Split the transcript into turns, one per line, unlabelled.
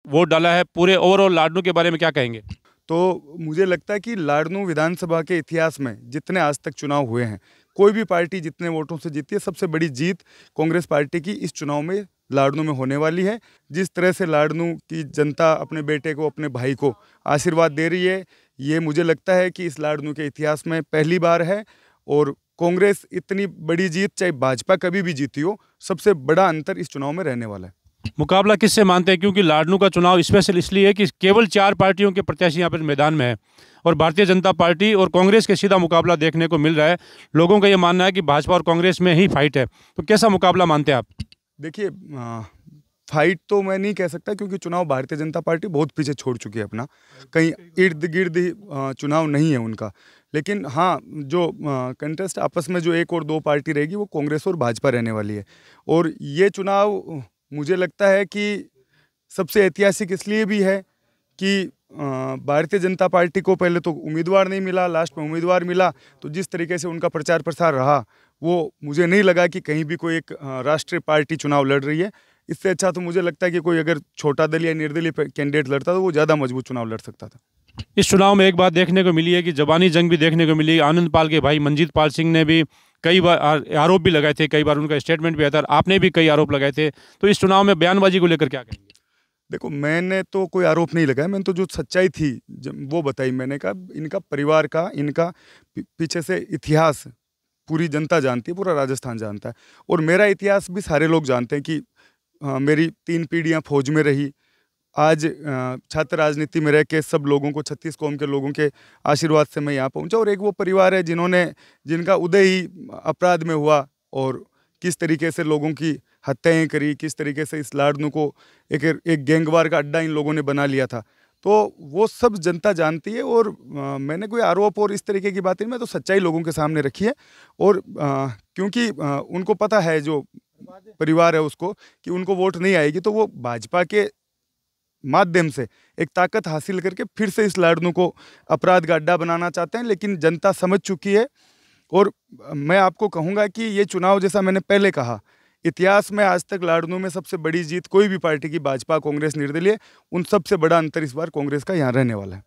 Vote डाला है, पूरे ओवरऑल लाडनू के बारे में क्या कहेंगे?
तो मुझे लगता है कि लाड़नू विधानसभा के इतिहास में जितने आज तक चुनाव हुए हैं, कोई भी पार्टी जितने वोटों से जीती है, सबसे बड़ी जीत कांग्रेस पार्टी की इस चुनाव में लाड़नू में होने वाली है। जिस तरह से लाड़नू की जनता अपने बेटे को, अपने भाई को आशीर्वाद दे रही है, ये मुझे लगता है कि इस लाड़नू के इतिहास में पहली बार है। और कांग्रेस इतनी बड़ी जीत, चाहे भाजपा कभी भी जीती हो, सबसे बड़ा अंतर इस चुनाव में रहने वाला है।
मुकाबला किससे मानते हैं? क्योंकि लाडनू का चुनाव स्पेशल इसलिए है कि केवल 4 पार्टियों के प्रत्याशी यहाँ पर मैदान में है और भारतीय जनता पार्टी और कांग्रेस के सीधा मुकाबला देखने को मिल रहा है। लोगों का ये मानना है कि भाजपा और कांग्रेस में ही फाइट है। तो कैसा मुकाबला मानते हैं आप?
देखिए, फाइट तो मैं नहीं कह सकता, क्योंकि चुनाव भारतीय जनता पार्टी बहुत पीछे छोड़ चुकी है अपना, कहीं इर्द गिर्द ही चुनाव नहीं है उनका। लेकिन हाँ, जो कंटेस्ट आपस में जो एक और दो पार्टी रहेगी वो कांग्रेस और भाजपा रहने वाली है। और ये चुनाव मुझे लगता है कि सबसे ऐतिहासिक इसलिए भी है कि भारतीय जनता पार्टी को पहले तो उम्मीदवार नहीं मिला, लास्ट में उम्मीदवार मिला, तो जिस तरीके से उनका प्रचार प्रसार रहा, वो मुझे नहीं लगा कि कहीं भी कोई एक राष्ट्रीय पार्टी चुनाव लड़ रही है। इससे अच्छा तो मुझे लगता है कि कोई अगर छोटा दल या निर्दलीय कैंडिडेट लड़ता तो वो ज़्यादा मजबूत चुनाव लड़ सकता था।
इस चुनाव में एक बात देखने को मिली है कि जबानी जंग भी देखने को मिली। आनंद पाल के भाई मंजीत पाल सिंह ने भी कई बार आरोप भी लगाए थे, कई बार उनका स्टेटमेंट भी आया था। आपने भी कई आरोप लगाए थे। तो इस चुनाव में बयानबाजी को लेकर क्या कहेंगे?
देखो, मैंने तो कोई आरोप नहीं लगाया, मैंने तो जो सच्चाई थी वो बताई। मैंने कहा इनका परिवार का, इनका पीछे से इतिहास पूरी जनता जानती है, पूरा राजस्थान जानता है। और मेरा इतिहास भी सारे लोग जानते हैं कि मेरी 3 पीढ़ियाँ फौज में रही। आज छात्र राजनीति में रह के सब लोगों को, 36 कौम के लोगों के आशीर्वाद से मैं यहाँ पहुँचा। और एक वो परिवार है जिनका उदय ही अपराध में हुआ, और किस तरीके से लोगों की हत्याएं करी, किस तरीके से इस लाड़नू को एक गैंगवार का अड्डा इन लोगों ने बना लिया था। तो वो सब जनता जानती है। और मैंने कोई आरोप और इस तरीके की बातें, मैं तो सच्चाई लोगों के सामने रखी है। और क्योंकि उनको पता है, जो परिवार है उसको, कि उनको वोट नहीं आएगी, तो वो भाजपा के माध्यम से एक ताकत हासिल करके फिर से इस लाड़नू को अपराध का अड्डा बनाना चाहते हैं। लेकिन जनता समझ चुकी है। और मैं आपको कहूँगा कि ये चुनाव, जैसा मैंने पहले कहा, इतिहास में आज तक लाड़नू में सबसे बड़ी जीत कोई भी पार्टी की, भाजपा, कांग्रेस, निर्दलीय, उन सबसे बड़ा अंतर इस बार कांग्रेस का यहाँ रहने वाला है।